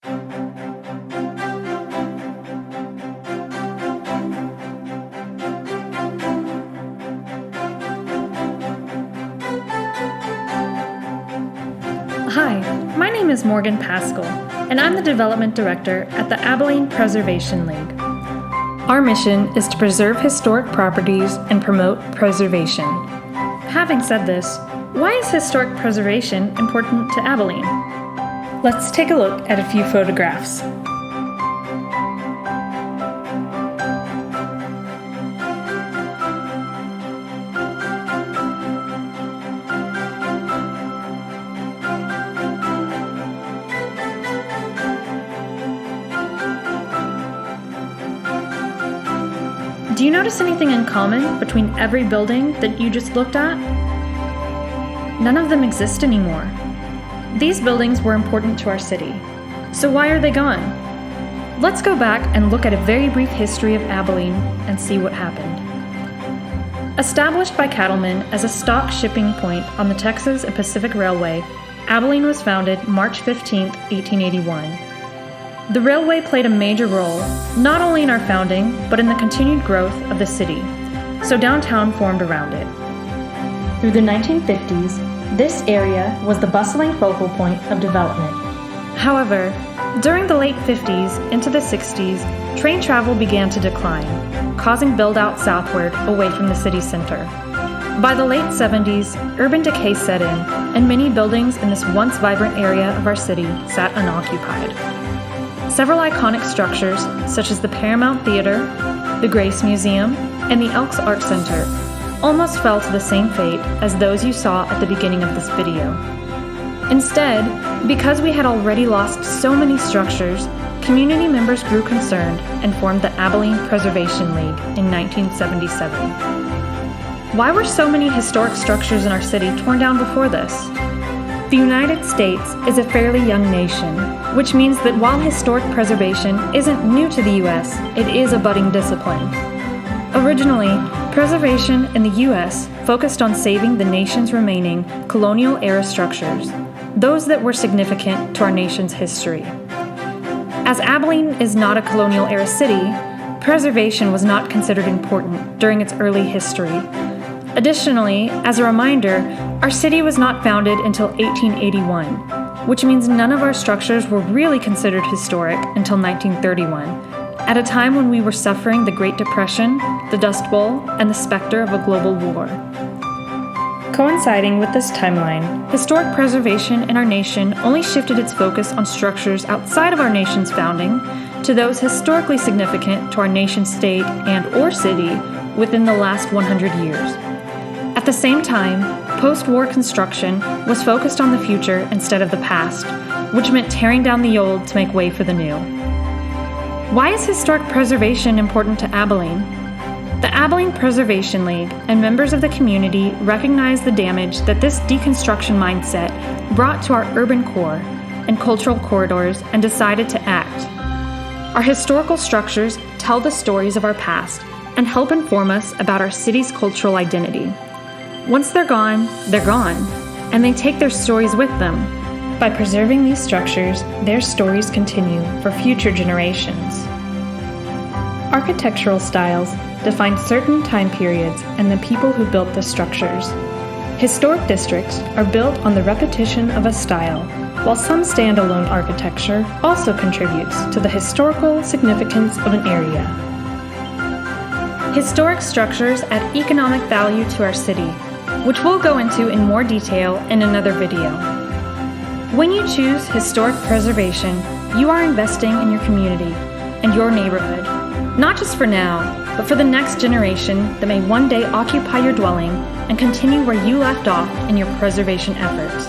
Hi, my name is Morgan Pascal, and I'm the Development Director at the Abilene Preservation League. Our mission is to preserve historic properties and promote preservation. Having said this, why is historic preservation important to Abilene? Let's take a look at a few photographs. Do you notice anything in common between every building that you just looked at? None of them exist anymore. These buildings were important to our city. So why are they gone? Let's go back and look at a very brief history of Abilene and see what happened. Established by cattlemen as a stock shipping point on the Texas and Pacific Railway, Abilene was founded March 15, 1881. The railway played a major role, not only in our founding, but in the continued growth of the city, so downtown formed around it. Through the 1950s, this area was the bustling focal point of development. However, during the late 50s into the 60s, train travel began to decline, causing build-out southward away from the city center. By the late 70s, urban decay set in, and many buildings in this once vibrant area of our city sat unoccupied. Several iconic structures, such as the Paramount Theater, the Grace Museum, and the Elks Art Center, almost fell to the same fate as those you saw at the beginning of this video. Instead, because we had already lost so many structures, community members grew concerned and formed the Abilene Preservation League in 1977. Why were so many historic structures in our city torn down before this? The United States is a fairly young nation, which means that while historic preservation isn't new to the U.S., it is a budding discipline. Originally, preservation in the U.S. focused on saving the nation's remaining colonial-era structures, those that were significant to our nation's history. As Abilene is not a colonial-era city, preservation was not considered important during its early history. Additionally, as a reminder, our city was not founded until 1881, which means none of our structures were really considered historic until 1931, at a time when we were suffering the Great Depression, the Dust Bowl, and the specter of a global war. Coinciding with this timeline, historic preservation in our nation only shifted its focus on structures outside of our nation's founding to those historically significant to our nation-state and/or city within the last 100 years. At the same time, post-war construction was focused on the future instead of the past, which meant tearing down the old to make way for the new. Why is historic preservation important to Abilene? The Abilene Preservation League and members of the community recognize the damage that this deconstruction mindset brought to our urban core and cultural corridors and decided to act. Our historical structures tell the stories of our past and help inform us about our city's cultural identity. Once they're gone, and they take their stories with them. By preserving these structures, their stories continue for future generations. Architectural styles define certain time periods and the people who built the structures. Historic districts are built on the repetition of a style, while some standalone architecture also contributes to the historical significance of an area. Historic structures add economic value to our city, which we'll go into in more detail in another video. When you choose historic preservation, you are investing in your community and your neighborhood, not just for now, but for the next generation that may one day occupy your dwelling and continue where you left off in your preservation efforts.